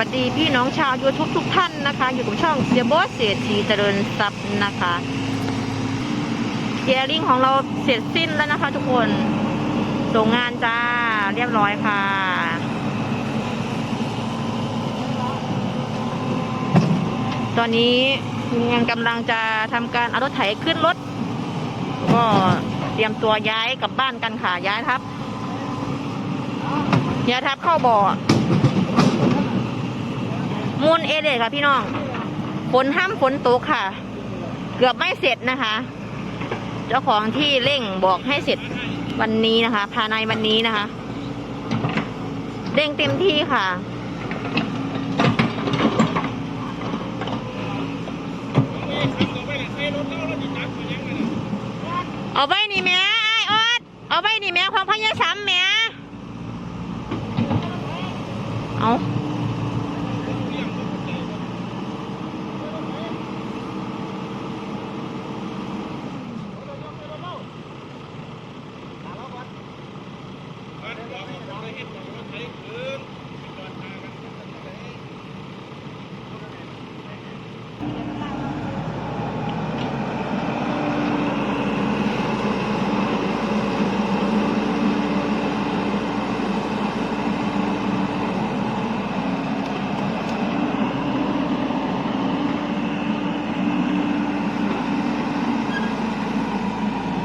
วัสดีพี่น้องชาวยูทูบทุกท่านนะคะอยู่กับช่องเสียโบ๊ทเศรษฐีเจริญทรัพย์นะคะเกียร์ลิงของเราเสร็จสิ้นแล้วนะคะทุกคนส่งงานจ้าเรียบร้อยค่ะตอนนี้ยังกำลังจะทำการเอารถไถขึ้นรถก็เตรียมตัวย้ายกลับบ้านกันค่ะย้ายทับเข้าบ่อมูลเอเดค่ะพี่น้องฝนตกค่ะเกือบไม่เสร็จนะคะเจ้าของที่เร่งบอกให้เสร็จวันนี้นะคะภายในวันนี้นะคะเร่งเต็มที่ค่ะเอาไว้นี่แม่ไอ้ออดเอาไว้นี่แม่ของพญาช้ำแม่เอา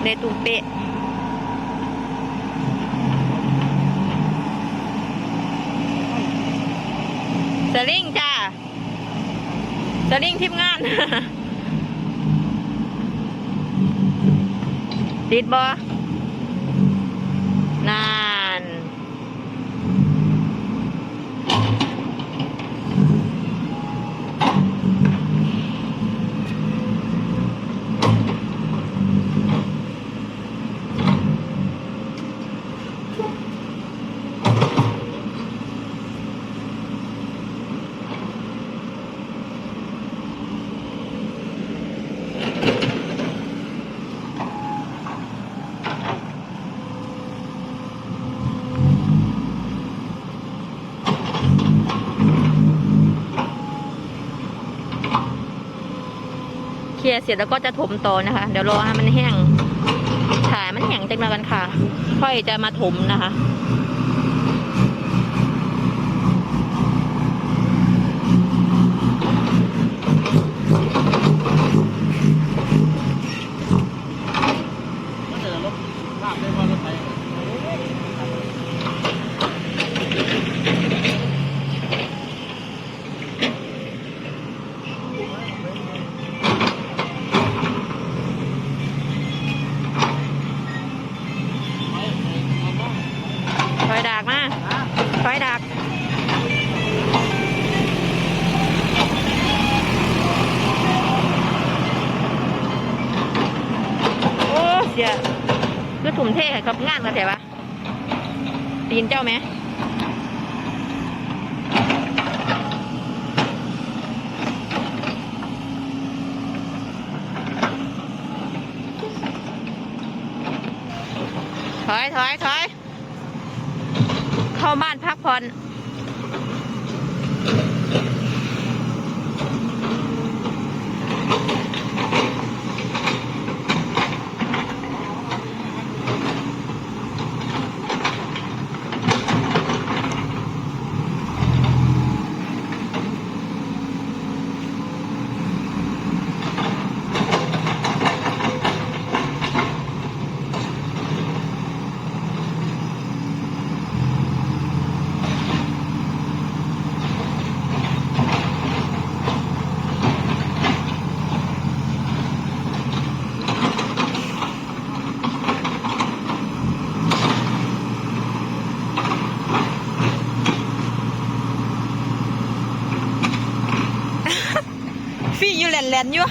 ในตุ่มเปะสลิงจ้าสลิงทีมงาน ติดบ่นานเคลียร์เสร็จแล้วก็จะถมต่อนะคะเดี๋ยวรอให้มันแห้งถ่ายมันแห้งจังเลยกันค่ะค่อยจะมาถมนะคะถอยดักโอ้เสียก็ถุ่มเทให้กับงานกันแต่ว่าตีนเจ้าไหมถอยเข้าบ้านพักผ่อนฟี่อยู่แหลนอยู่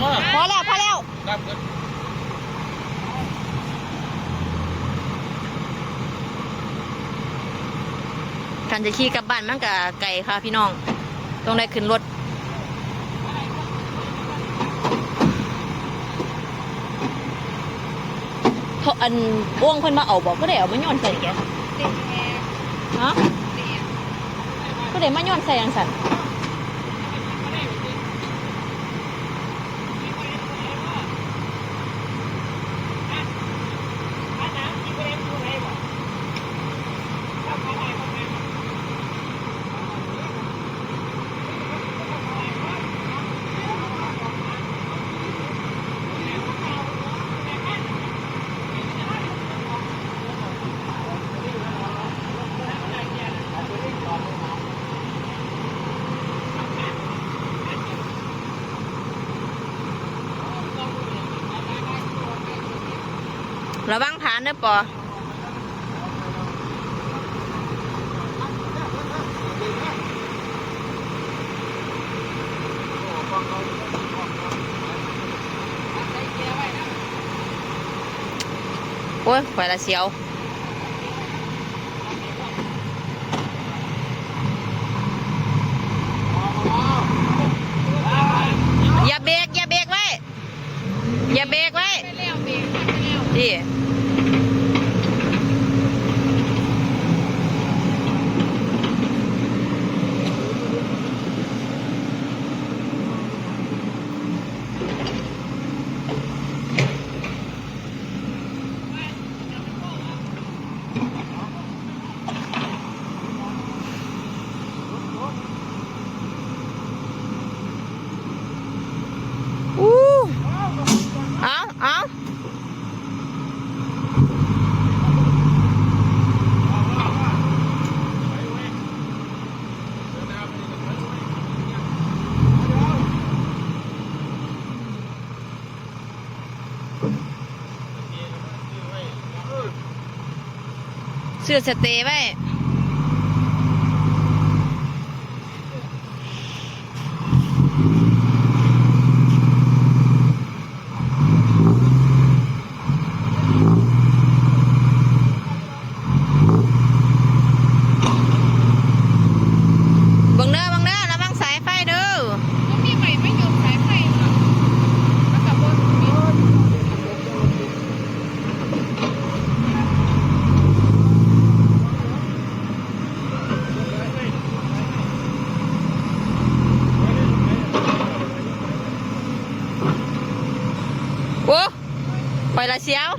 พอแล้วพอแล้วการจะขี่กลับบ้านมันก็ไกลค่ะพี่น้องต้องได้ขึ้นรถเขาอันอ้วงเพิ่นมาเอาบอกก็ได้เอามาย้อนใส่แกฮะก็ได้มาย้อนใส่ยังสั่นระวังผ่านเด้อปอโอ้ยไปละเสียวอย่าเบรกอย่าเบรกไว้อย่าเบรกไว้ดิเอาเสื้อสเตย์ไว้บังเด้อระวังสายไฟเด้อมันมีไฟไม่หยุดสายไฟมันกับบนโอ้ไปละเสียว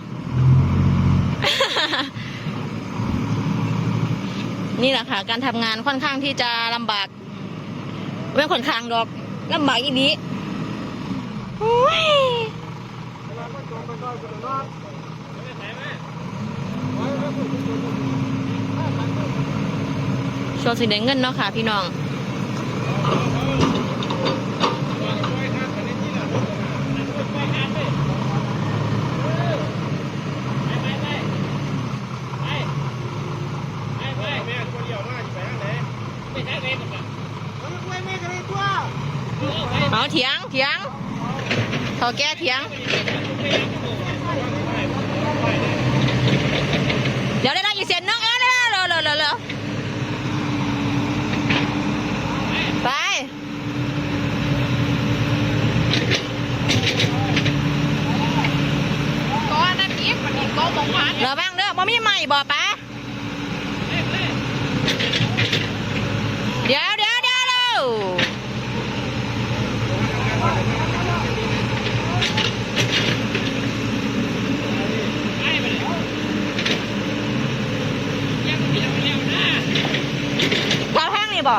นี่แหละค่ะการทำงานค่อนข้างที่จะลำบากไม่ค่อนข้างดอกลำบากอีนี้ช่วงสีแดงเงินเนาะค่ะพี่น้องเอาเถียงขอแก้เถียงเดี๋ยวได้อีกเส้นนึงเร็วไปก้อนนั่นอีกมันอีกก้อนของมันระวังเด้อบ่มีใหม่บ่ปะเดี๋ยวเข้าห้างนี่บ่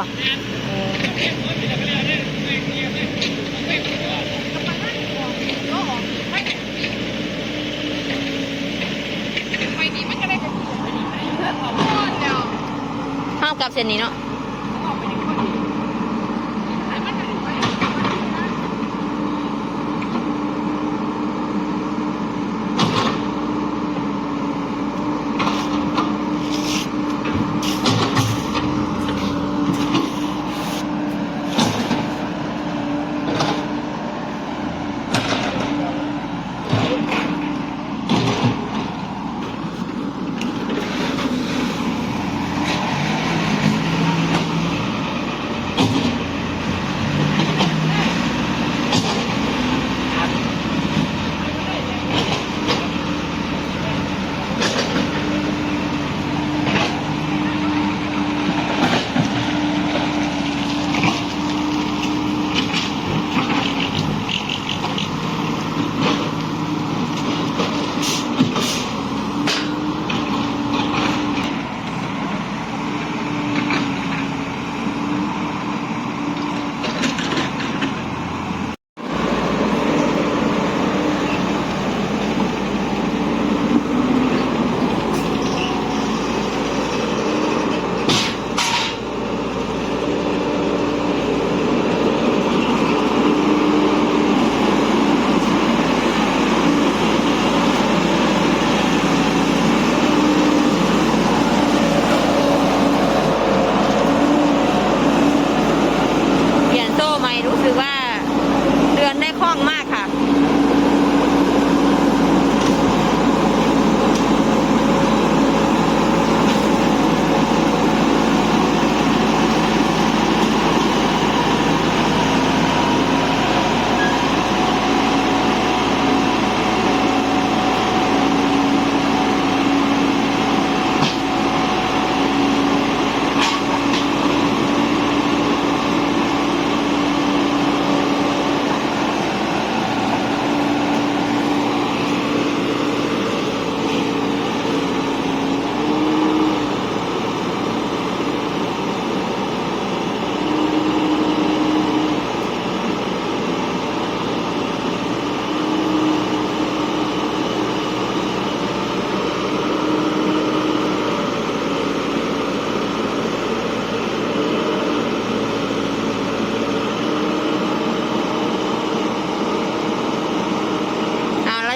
ห้ามกลับเส้นนี้เนาะ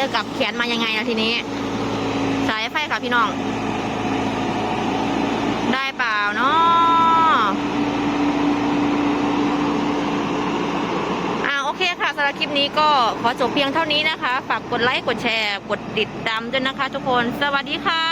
จะกลับแขนมายังไงนะทีนี้สายไฟค่ะพี่น้องได้เปล่าเนาะโอเคค่ะสำหรับคลิปนี้ก็ขอจบเพียงเท่านี้นะคะฝากกดไลค์กดแชร์กดติดตามด้วยนะคะทุกคนสวัสดีค่ะ